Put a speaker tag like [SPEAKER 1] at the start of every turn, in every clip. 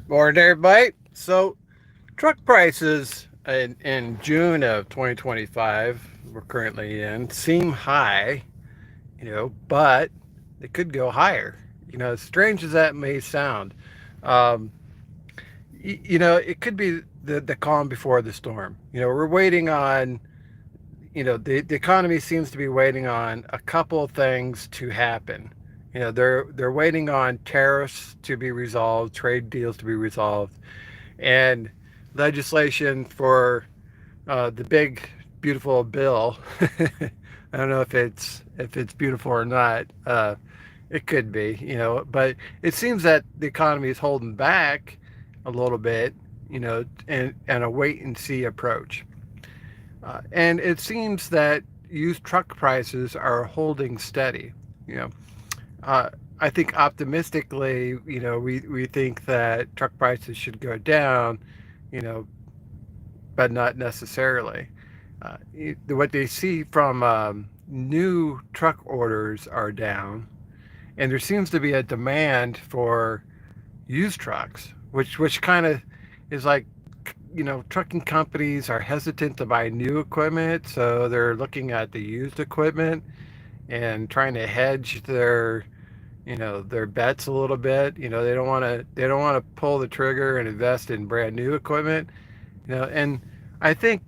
[SPEAKER 1] Morning, everybody. So, truck prices in June of 2025, we're currently in, seem high, but they could go higher. As strange as that may sound, um, it could be the calm before the storm. We're waiting on, the economy seems to be waiting on a couple of things to happen. They're waiting on tariffs to be resolved, trade deals to be resolved, and legislation for the big beautiful bill. I don't know if it's beautiful or not. It could be, but it seems that the economy is holding back a little bit, and a wait and see approach. And it seems that used truck prices are holding steady. You know, uh, I think optimistically, we think that truck prices should go down, you know, but not necessarily. What they see from new truck orders are down, and there seems to be a demand for used trucks, which kind of is like, trucking companies are hesitant to buy new equipment, so they're looking at the used equipment and trying to hedge their bets a little bit. They don't want to pull the trigger and invest in brand new equipment. And I think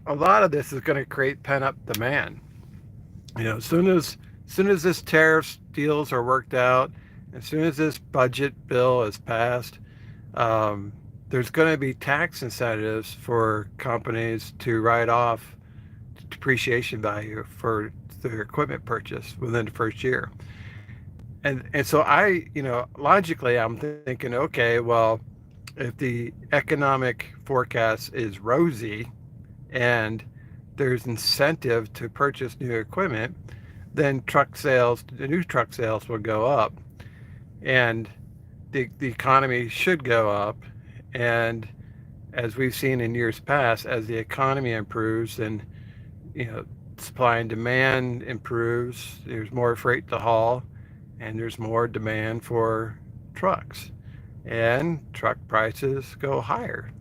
[SPEAKER 1] a lot of this is going to create pent up demand. As soon as this tariffs deals are worked out, as soon as this budget bill is passed, um, there's going to be tax incentives for companies to write off depreciation value for their equipment purchase within the first year. And so logically, I'm thinking, okay, well, if the economic forecast is rosy and there's incentive to purchase new equipment, then the new truck sales will go up, and the economy should go up. And as we've seen in years past, as the economy improves and you know supply and demand improves, there's more freight to haul, and there's more demand for trucks, and truck prices go higher.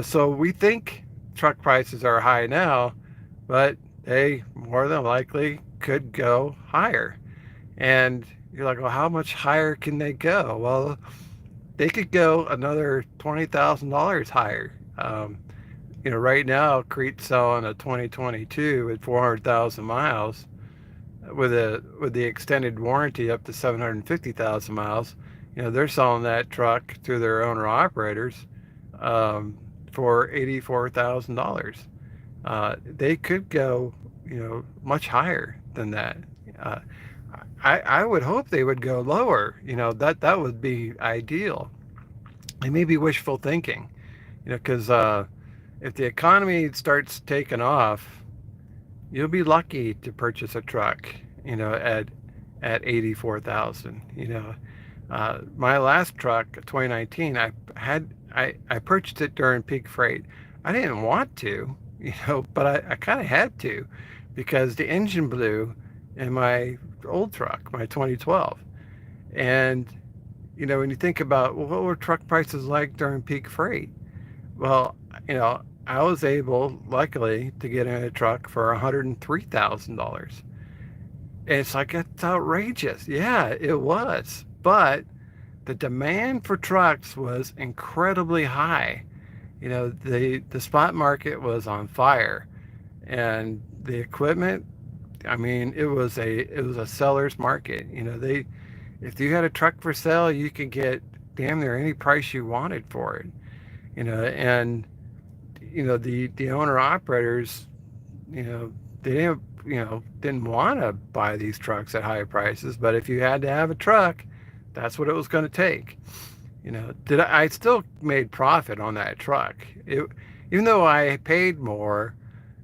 [SPEAKER 1] So we think truck prices are high now, but they more than likely could go higher. And you're like, well, how much higher can they go? Well, they could go another $20,000 higher. Right now, Crete's selling a 2022 with 400,000 miles, with the extended warranty up to 750,000 miles. They're selling that truck to their owner operators for $84,000. They could go, much higher than that. Uh, I would hope they would go lower. That would be ideal. It may be wishful thinking, because if the economy starts taking off, you'll be lucky to purchase a truck, at 84,000. My last truck, 2019, I purchased it during peak freight. I didn't want to, but I kind of had to, because the engine blew in my old truck, my 2012. And when you think about, well, what were truck prices like during peak freight? Well, I was able, luckily, to get in a truck for $103,000. And it's like, it's outrageous. Yeah, it was. But the demand for trucks was incredibly high. The spot market was on fire, and the equipment, I mean, it was a seller's market. They if you had a truck for sale, you could get damn near any price you wanted for it. And the owner operators, they didn't want to buy these trucks at high prices, but if you had to have a truck, that's what it was going to take. Did I still made profit on that truck. Even though I paid more,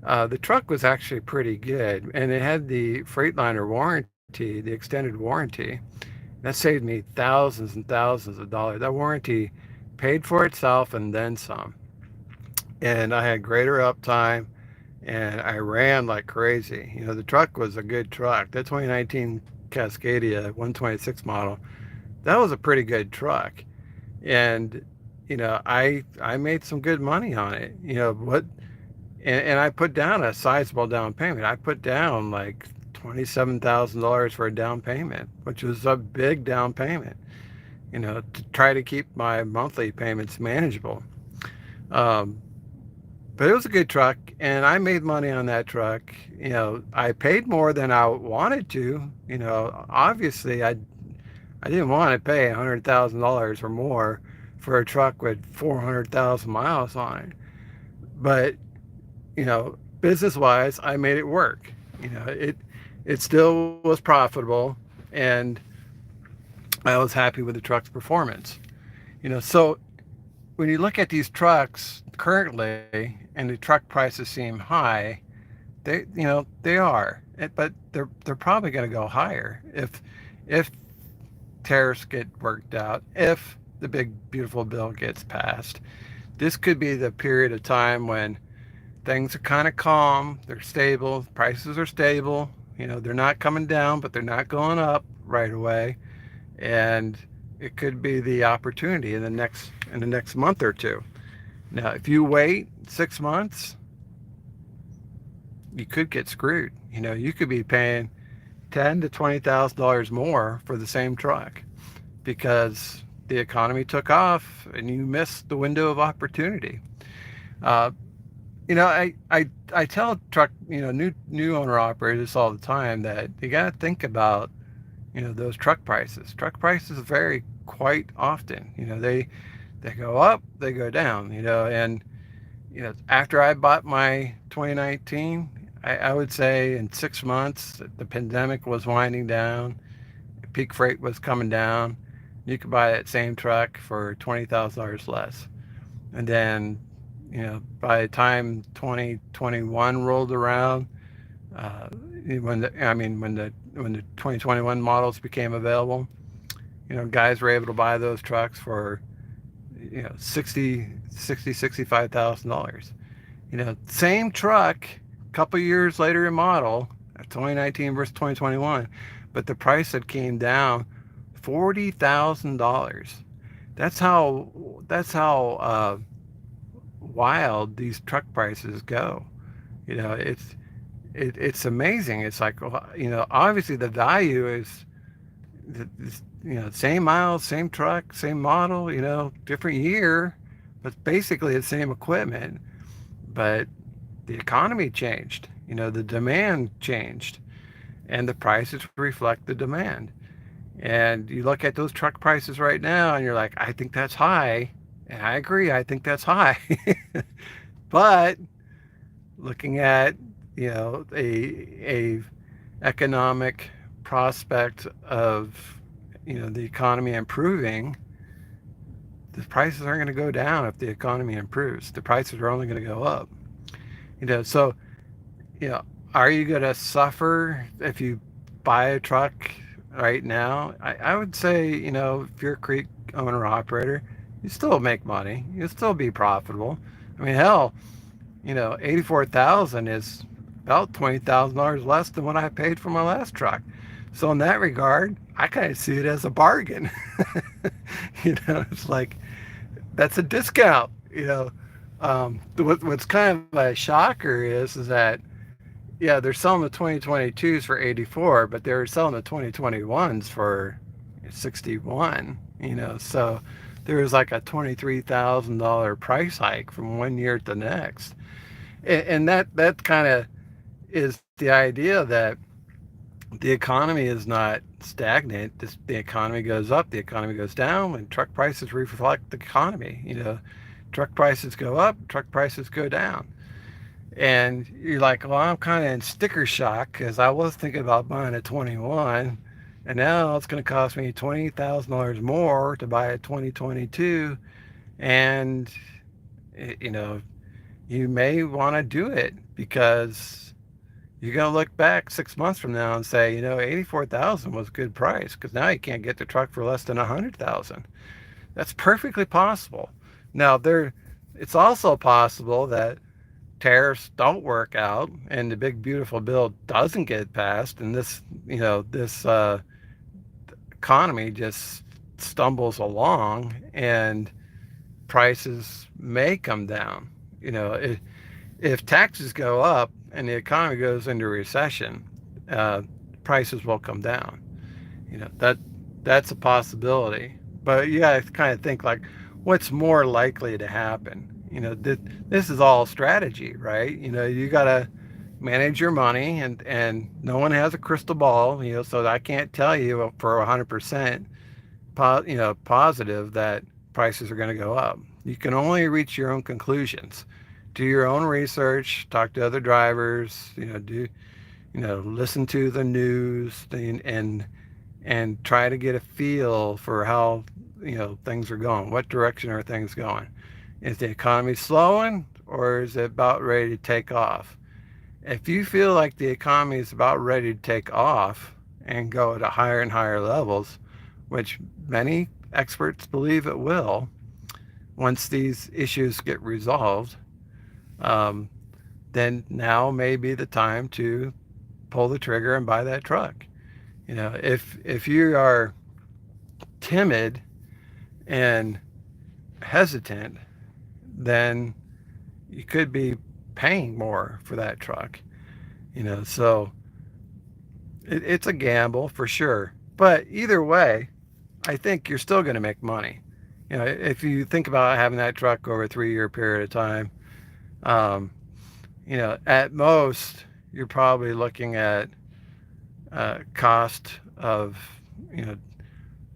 [SPEAKER 1] the truck was actually pretty good, and it had the Freightliner warranty, the extended warranty. That saved me thousands and thousands of dollars. That warranty paid for itself and then some. And I had greater uptime, and I ran like crazy. The truck was a good truck. That 2019 Cascadia 126 model, that was a pretty good truck. And I made some good money on it. And I put down a sizable down payment. I put down like $27,000 for a down payment, which was a big down payment, to try to keep my monthly payments manageable. Um, but it was a good truck, and I made money on that truck. I paid more than I wanted to. Obviously, I didn't want to pay $100,000 or more for a truck with 400,000 miles on it. But business wise, I made it work. It still was profitable, and I was happy with the truck's performance. So when you look at these trucks currently, and the truck prices seem high, they are, but they're probably going to go higher if tariffs get worked out, if the big beautiful bill gets passed. This could be the period of time when things are kind of calm, they're stable, prices are stable. They're not coming down, but they're not going up right away. And it could be the opportunity in the next month or two. Now, if you wait 6 months, you could get screwed. You could be paying $10,000 to $20,000 more for the same truck because the economy took off and you missed the window of opportunity. Uh, I tell truck new owner operators all the time that you got to think about those truck prices. Truck prices vary quite often. They go up, they go down. And after I bought my 2019, I would say in 6 months the pandemic was winding down, peak freight was coming down. You could buy that same truck for $20,000 less. And then by the time 2021 rolled around, uh, when the 2021 models became available, guys were able to buy those trucks for 65,000 dollars. Same truck, a couple years later in model, 2019 versus 2021, but the price had came down $40,000. That's how wild these truck prices go. It's amazing. It's like, obviously the value is same miles, same truck, same model, different year, but basically the same equipment. But the economy changed. The demand changed, and the prices reflect the demand. And you look at those truck prices right now, and you're like, I think that's high. And I agree, I think that's high. But looking at a economic prospect of the economy improving, the prices aren't going to go down if the economy improves. The prices are only going to go up. So you know, are you going to suffer if you buy a truck right now? I would say, if you're a Crete owner operator, you still make money. You'll still be profitable. I mean, hell, 84,000 is about $20,000 less than what I paid for my last truck. So in that regard, I kind of see it as a bargain. It's like that's a discount. What's kind of a shocker is that yeah, they're selling the 2022s for 84, but they're selling the 2021s for 61. So there was like a $23,000 price hike from one year to the next, and that kind of is the idea that the economy is not stagnant. The economy goes up, the economy goes down, and truck prices reflect the economy. Truck prices go up, truck prices go down. And you're like, well, I'm kind of in sticker shock because I was thinking about buying a 21, and now it's going to cost me $20,000 more to buy a 2022. And, you know, you may want to do it because you're going to look back 6 months from now and say, 84,000 was a good price because now you can't get the truck for less than 100,000. That's perfectly possible. Now, it's also possible that tariffs don't work out and the big beautiful bill doesn't get passed, and this economy just stumbles along and prices may come down. You know, if taxes go up and the economy goes into recession, uh, prices will come down. You know, that's a possibility. But you got to kind of think like, what's more likely to happen? You know, this is all strategy, right? You know, you got to manage your money, and no one has a crystal ball. You know, so I can't tell you for 100% positive that prices are going to go up. You can only reach your own conclusions. Do your own research, talk to other drivers, listen to the news, and try to get a feel for how things are going. What direction are things going? Is the economy slowing, or is it about ready to take off? If you feel like the economy is about ready to take off and go to higher and higher levels, which many experts believe it will once these issues get resolved, um, then now may be the time to pull the trigger and buy that truck. You know, if you are timid and hesitant, then you could be paying more for that truck. You know, so it's a gamble for sure. But either way, I think you're still going to make money. You know, if you think about having that truck over a 3 year period of time, um, at most you're probably looking at cost of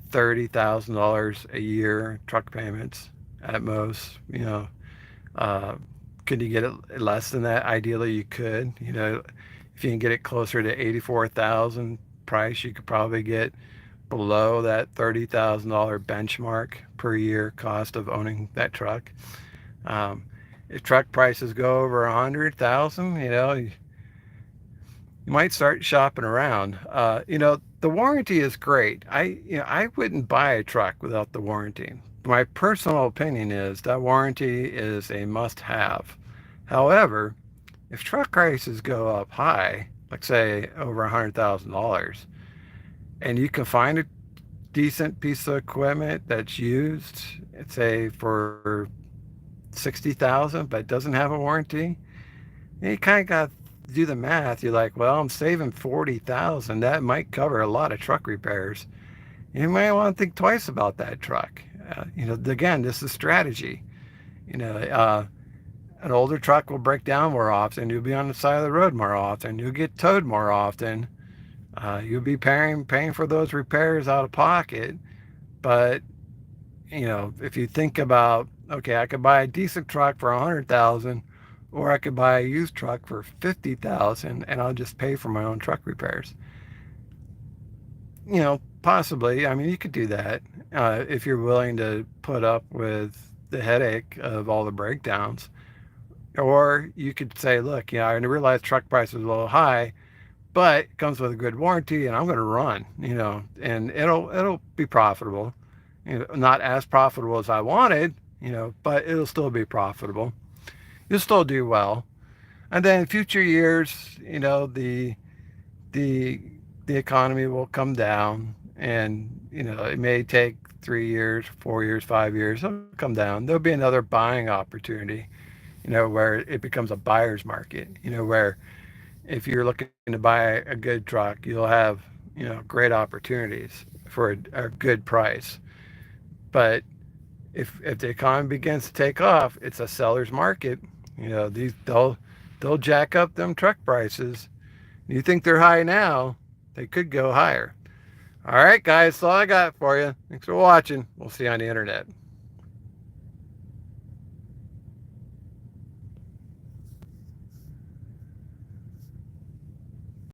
[SPEAKER 1] $30,000 a year truck payments at most. Uh, could you get it less than that? Ideally, you could. If you can get it closer to 84,000 price, you could probably get below that $30,000 benchmark per year cost of owning that truck. If truck prices go over 100,000, you might start shopping around. The warranty is great. I wouldn't buy a truck without the warranty. My personal opinion is that warranty is a must-have. However, if truck prices go up high, like say over $100,000, and you can find a decent piece of equipment that's used, say for 60,000, but doesn't have a warranty, you kind of got to do the math. You're like, well, I'm saving 40,000. That might cover a lot of truck repairs. You might want to think twice about that truck. Again, this is strategy. You know, an older truck will break down more often. You'll be on the side of the road more often. You'll get towed more often. You'll be paying for those repairs out of pocket. But if you think about, okay, I could buy a decent truck for 100,000, or I could buy a used truck for 50,000, and I'll just pay for my own truck repairs. Possibly. I mean, you could do that if you're willing to put up with the headache of all the breakdowns. Or you could say, look, I realize truck prices are a little high, but it comes with a good warranty, and I'm going to run, and it'll be profitable. Not as profitable as I wanted, but it'll still be profitable. You'll still do well. And then in future years, the the economy will come down, and it may take 3 years, 4 years, 5 years. It'll come down. There'll be another buying opportunity, where it becomes a buyer's market. Where if you're looking to buy a good truck, you'll have great opportunities for a good price. But if the economy begins to take off, it's a seller's market. They'll jack up them truck prices. You think they're high now, they could go higher. All right, guys, that's all I got for you. Thanks for watching. We'll see you on the internet.